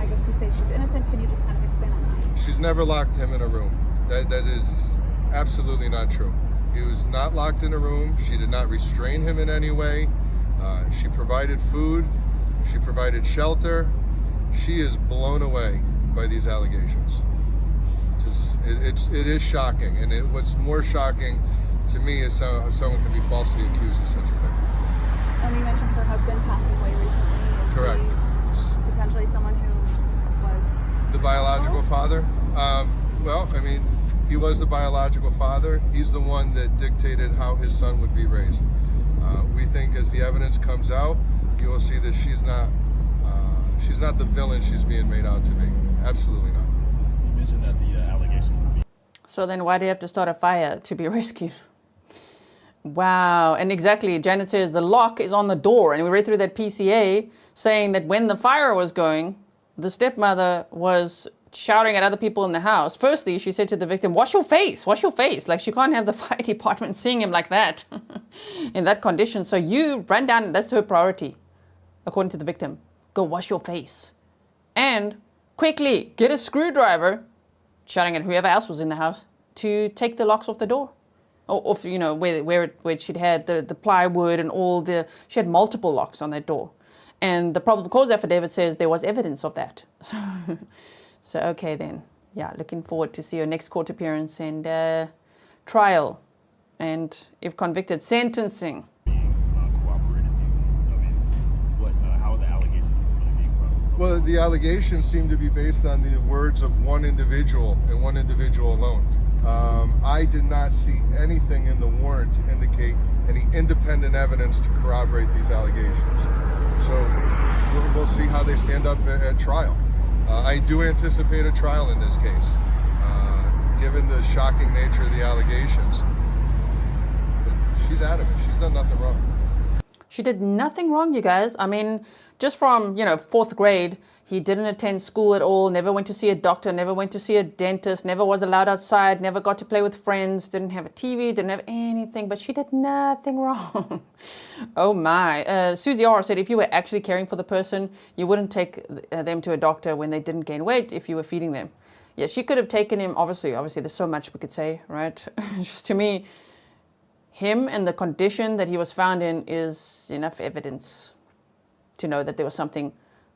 I guess, you say she's innocent? Can you just kind of expand on that?
She's never locked him in a room. That is absolutely not true. He was not locked in a room. She did not restrain him in any way. She provided food. She provided shelter. She is blown away by these allegations. It is shocking, and what's more shocking to me is how someone can be falsely accused of such a thing.
And you mentioned her husband passing away recently. Is
Correct.
He potentially someone who was
the biological father? Well, I mean, he was the biological father. He's the one that dictated how his son would be raised. We think as the evidence comes out, you will see that she's not the villain she's being made out to be. Absolutely not.
You mentioned that the allegation would be...
So then why do you have to start a fire to be rescued? Wow. And exactly, Janet says the lock is on the door. And we read through that PCA saying that when the fire was going, the stepmother was shouting at other people in the house. Firstly, she said to the victim, wash your face, wash your face. Like, she can't have the fire department seeing him like that in that condition. So you run down, that's her priority, according to the victim. Go wash your face. And quickly get a screwdriver, shouting at whoever else was in the house, to take the locks off the door. Or off, you know, where she'd had the plywood and all the, she had multiple locks on that door. And the probable cause affidavit says there was evidence of that. So okay then. Yeah, looking forward to see your next court appearance and trial. And if convicted, sentencing.
Well, the allegations seem to be based on the words of one individual and one individual alone. I did not see anything in the warrant to indicate any independent evidence to corroborate these allegations. So we'll see how they stand up at trial. I do anticipate a trial in this case, given the shocking nature of the allegations. But she's adamant. She's done nothing wrong.
She did nothing wrong, you guys. I mean, just from, 4th grade, he didn't attend school at all, never went to see a doctor, never went to see a dentist, never was allowed outside, never got to play with friends, didn't have a TV, didn't have anything, but she did nothing wrong. Oh my. Susie R. said if you were actually caring for the person, you wouldn't take them to a doctor when they didn't gain weight if you were feeding them. Yeah, she could have taken him, obviously there's so much we could say, right? Just to me, him and the condition that he was found in is enough evidence to know that there was something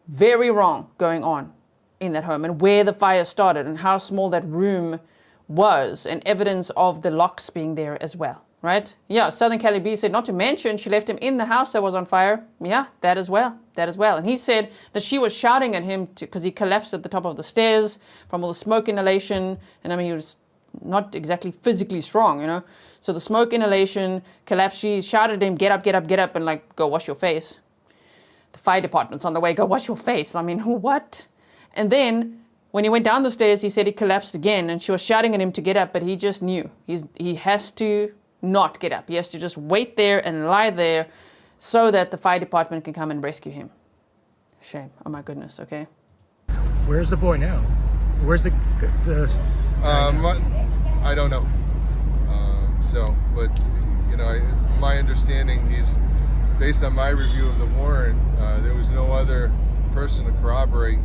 very wrong going on in that home, and where the fire started and how small that room was, and evidence of the locks being there as well, right? Yeah, Southern Cali B said, not to mention she left him in the house that was on fire. Yeah, that as well. And he said that she was shouting at him because he collapsed at the top of the stairs from all the smoke inhalation, and I mean, he was not exactly physically strong, So the smoke inhalation, collapse, she shouted at him, get up, get up, get up, and like, go wash your face. The fire department's on the way, go wash your face. I mean, what? And then when he went down the stairs, he said he collapsed again, and she was shouting at him to get up, but he just knew. He has to not get up. He has to just wait there and lie there so that the fire department can come and rescue him. Shame. Oh my goodness, okay.
Where's the boy now? Where's the
I don't know. But my understanding, based on my review of the warrant, there was no other person to corroborate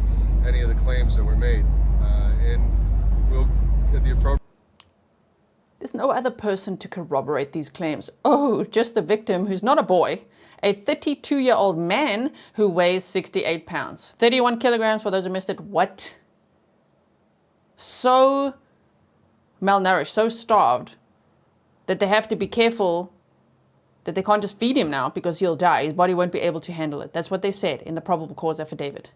any of the claims that were made, and we'll at the appropriate.
There's no other person to corroborate these claims. Oh, just the victim, who's not a boy, a 32-year-old man who weighs 68 pounds, 31 kilograms for those who missed it. What? So malnourished, so starved, that they have to be careful that they can't just feed him now because he'll die. His body won't be able to handle it. That's what they said in the probable cause affidavit.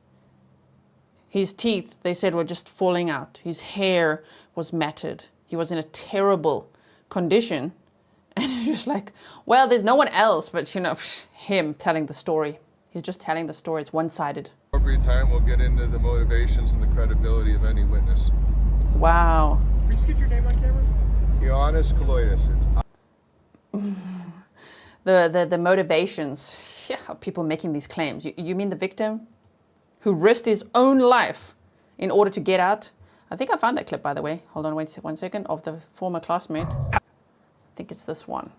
His teeth, they said, were just falling out. His hair was matted. He was in a terrible condition. And it's just like, well, there's no one else but, him telling the story. He's just telling the story. It's one-sided.
Appropriate time, we'll get into the motivations and the credibility of any witness.
Wow.
Please get your name on camera.
Ioannis Kaloidis.
The motivations, of people making these claims. You mean the victim who risked his own life in order to get out? I think I found that clip, by the way. Hold on, wait 1 second, of the former classmate. I think it's this one.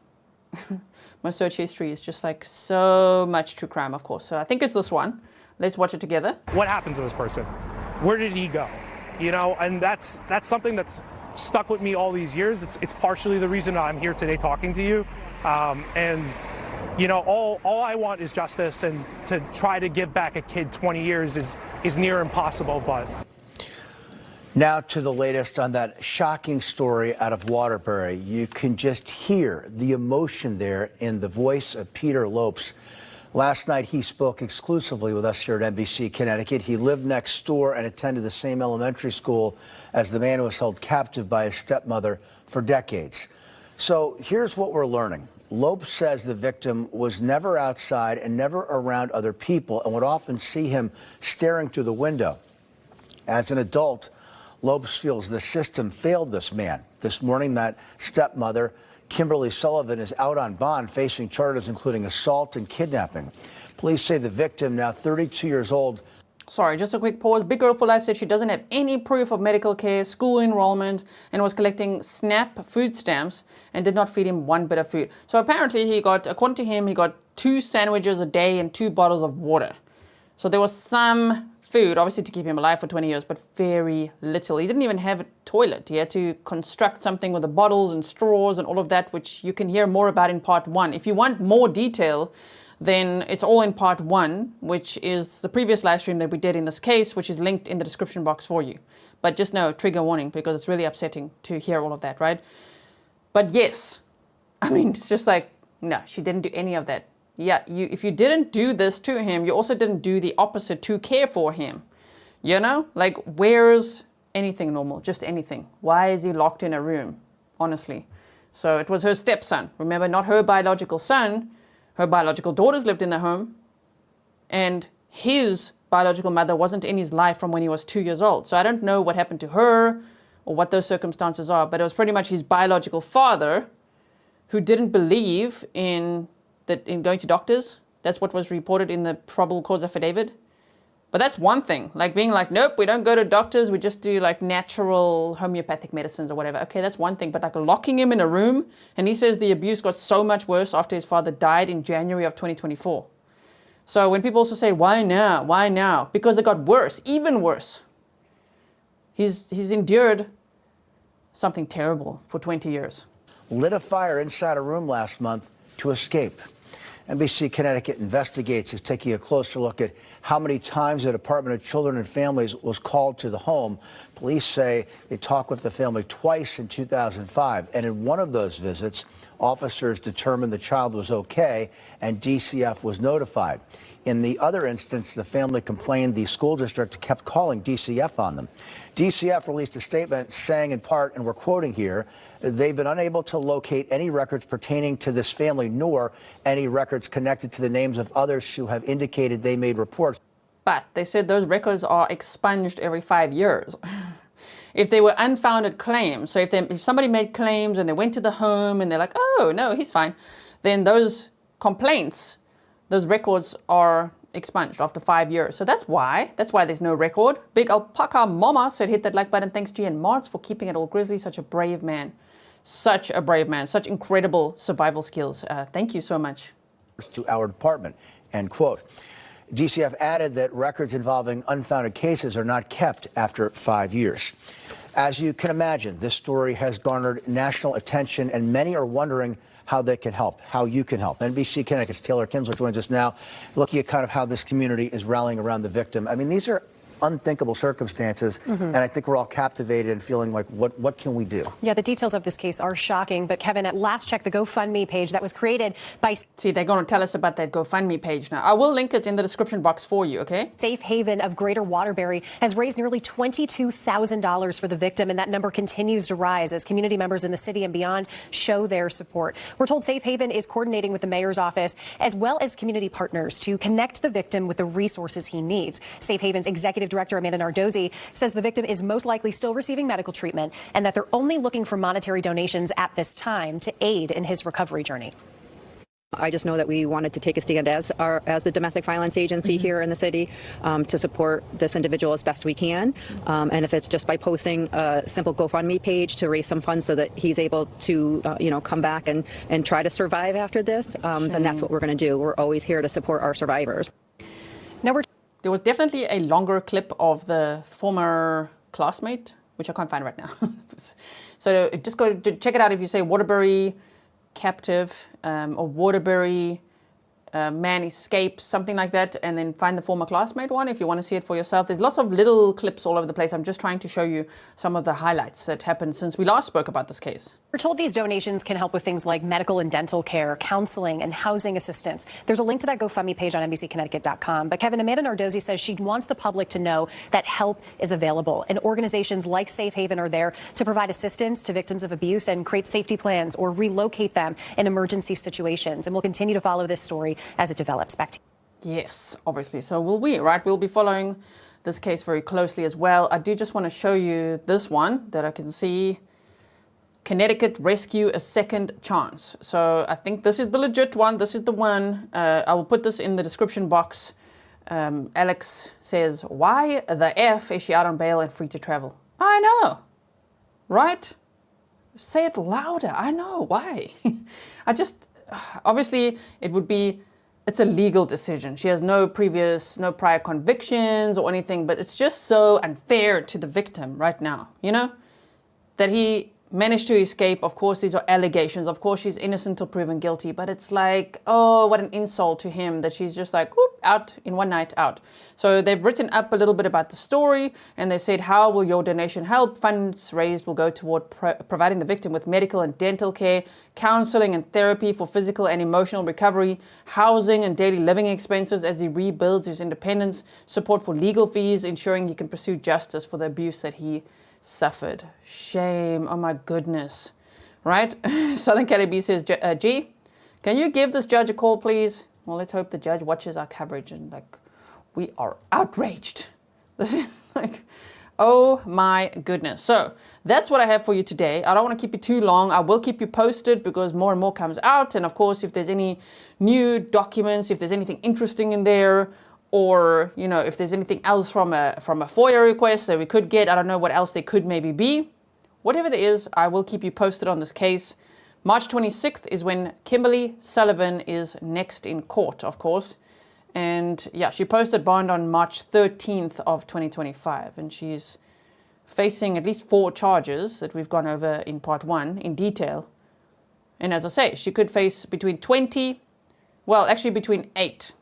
My search history is just like so much true crime, of course. So I think it's this one. Let's watch it together.
What happened to this person? Where did he go? And that's something that's stuck with me all these years. It's partially the reason I'm here today talking to you. All I want is justice, and to try to give back a kid 20 years is near impossible, but.
Now to the latest on that shocking story out of Waterbury. You can just hear the emotion there in the voice of Peter Lopes. Last night he spoke exclusively with us here at NBC Connecticut. He lived next door and attended the same elementary school as the man who was held captive by his stepmother for decades. So here's what we're learning. Lopes says the victim was never outside and never around other people, and would often see him staring through the window. As an adult, Lopes feels the system failed this man. This morning, that stepmother, Kimberly Sullivan, is out on bond, facing charges including assault and kidnapping. Police say the victim, now 32 years old.
Sorry, just a quick pause. Big Girl for Life said she doesn't have any proof of medical care, school enrollment, and was collecting SNAP food stamps and did not feed him one bit of food. So apparently he got, according to him, he got 2 sandwiches a day and 2 bottles of water. So there was some food, obviously to keep him alive for 20 years, but very little. He didn't even have a toilet. He had to construct something with the bottles and straws and all of that, which you can hear more about in part 1. If you want more detail, then it's all in part 1, which is the previous live stream that we did in this case, which is linked in the description box for you. But just know, trigger warning, because it's really upsetting to hear all of that, right? But yes, I mean, it's just like, no, she didn't do any of that. Yeah, if you didn't do this to him, you also didn't do the opposite to care for him. You know, like, where's anything normal? Just anything. Why is he locked in a room? Honestly. So it was her stepson. Remember, not her biological son. Her biological daughters lived in the home. And his biological mother wasn't in his life from when he was 2 years old. So I don't know what happened to her or what those circumstances are. But it was pretty much his biological father who didn't believe in going to doctors. That's what was reported in the probable cause affidavit. But that's one thing, like being like, nope, we don't go to doctors, we just do like natural homeopathic medicines or whatever. Okay, that's one thing, but like locking him in a room, and he says the abuse got so much worse after his father died in January of 2024. So when people also say, why now? Why now? Because it got worse, even worse. He's endured something terrible for 20 years.
Lit a fire inside a room last month to escape. NBC Connecticut Investigates is taking a closer look at how many times the Department of Children and Families was called to the home. Police say they talked with the family twice in 2005, and in one of those visits, officers determined the child was okay and DCF was notified. In the other instance, the family complained the school district kept calling DCF on them. DCF released a statement saying in part, and we're quoting here, they've been unable to locate any records pertaining to this family, nor any records connected to the names of others who have indicated they made reports.
But they said those records are expunged every 5 years. If they were unfounded claims, so if somebody made claims and they went to the home and they're like, oh, no, he's fine, then those complaints, those records are expunged after 5 years. So that's why there's no record. Big Alpaca Mama said, hit that like button. Thanks to you and Mods for keeping it all. Grizzly, such a brave man. Such a brave man. Such incredible survival skills. Thank you so much.
To our department, end quote. DCF added that records involving unfounded cases are not kept after 5 years. As you can imagine, this story has garnered national attention, and many are wondering how they can help, how you can help. NBC Connecticut's Taylor Kinsler joins us now, looking at kind of how this community is rallying around the victim. I mean, these are unthinkable circumstances, and I think we're all captivated and feeling like, what can we do?
Yeah, the details of this case are shocking, but Kevin, at last check, the GoFundMe page that was created by...
See, they're going to tell us about that GoFundMe page now. I will link it in the description box for you, okay?
Safe Haven of Greater Waterbury has raised nearly $22,000 for the victim, and that number continues to rise as community members in the city and beyond show their support. We're told Safe Haven is coordinating with the mayor's office as well as community partners to connect the victim with the resources he needs. Safe Haven's executive director Amanda Nardozzi says the victim is most likely still receiving medical treatment and that they're only looking for monetary donations at this time to aid in his recovery journey.
I just know that we wanted to take a stand as the domestic violence agency here in the city to support this individual as best we can. And if it's just by posting a simple GoFundMe page to raise some funds so that he's able to, come back and try to survive after this, then that's what we're going to do. We're always here to support our survivors.
Now there was definitely a longer clip of the former classmate, which I can't find right now. So just go to check it out if you say Waterbury captive or Waterbury man escapes, something like that, and then find the former classmate one if you want to see it for yourself. There's lots of little clips all over the place. I'm just trying to show you some of the highlights that happened since we last spoke about this case.
We're told these donations can help with things like medical and dental care, counseling, and housing assistance. There's a link to that GoFundMe page on NBCConnecticut.com. But Kevin, Amanda Nardozzi says she wants the public to know that help is available, and organizations like Safe Haven are there to provide assistance to victims of abuse and create safety plans or relocate them in emergency situations. And we'll continue to follow this story as it develops. Back to you.
Yes, obviously. So will we, right? We'll be following this case very closely as well. I do just want to show you this one that I can see. Connecticut rescue a second chance. So I think this is the legit one. This is the one. I will put this in the description box Alex says, why the F is she out on bail and free to travel? I know, right? Say it louder. I know, why? Obviously it's a legal decision. She has no prior convictions or anything, but it's just so unfair to the victim right now, you know? That he managed to escape. Of course, these are allegations. Of course, she's innocent till proven guilty, but it's like, oh, what an insult to him that she's just like, whoop, out in one night, out. So they've written up a little bit about the story, and they said, how will your donation help? Funds raised will go toward providing the victim with medical and dental care, counseling and therapy for physical and emotional recovery, housing and daily living expenses as he rebuilds his independence, support for legal fees, ensuring he can pursue justice for the abuse that he suffered. Shame. Oh my goodness. Right? Southern Cali says, G, can you give this judge a call, please? Well, let's hope the judge watches our coverage and like, we are outraged. This is like, oh my goodness. So that's what I have for you today. I don't want to keep you too long. I will keep you posted because more and more comes out. And of course, if there's any new documents, if there's anything interesting in there, or, you know, if there's anything else from a FOIA request that we could get, I don't know what else there could maybe be. Whatever there is, I will keep you posted on this case. March 26th is when Kimberly Sullivan is next in court, of course. And yeah, she posted bond on March 13th of 2025. And she's facing at least 4 charges that we've gone over in part 1 in detail. And as I say, she could face between 20, well, actually between 8.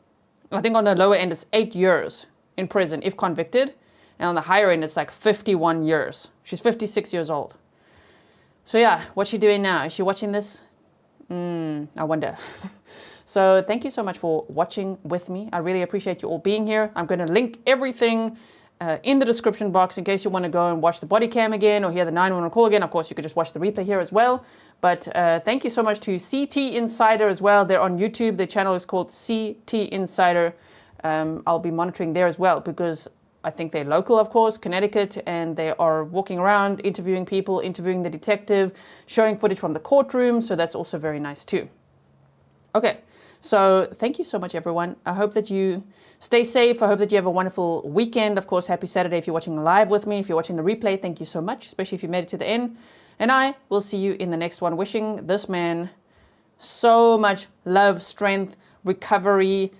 I think on the lower end, it's 8 years in prison if convicted. And on the higher end, it's like 51 years. She's 56 years old. So yeah, what's she doing now? Is she watching this? I wonder. So thank you so much for watching with me. I really appreciate you all being here. I'm going to link everything in the description box in case you want to go and watch the body cam again or hear the 911 call again. Of course, you could just watch the replay here as well. But thank you so much to CT Insider as well. They're on YouTube. Their channel is called CT Insider. I'll be monitoring there as well because I think they're local, of course, Connecticut, and they are walking around, interviewing people, interviewing the detective, showing footage from the courtroom. So that's also very nice too. Okay, so thank you so much, everyone. I hope that you stay safe. I hope that you have a wonderful weekend. Of course, happy Saturday if you're watching live with me. If you're watching the replay, thank you so much, especially if you made it to the end. And I will see you in the next one. Wishing this man so much love, strength, recovery.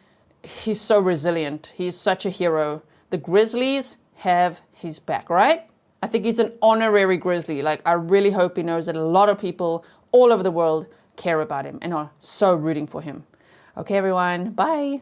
He's so resilient. He's such a hero. The Grizzlies have his back, right? I think he's an honorary Grizzly. Like, I really hope he knows that a lot of people all over the world care about him and are so rooting for him. Okay, everyone. Bye.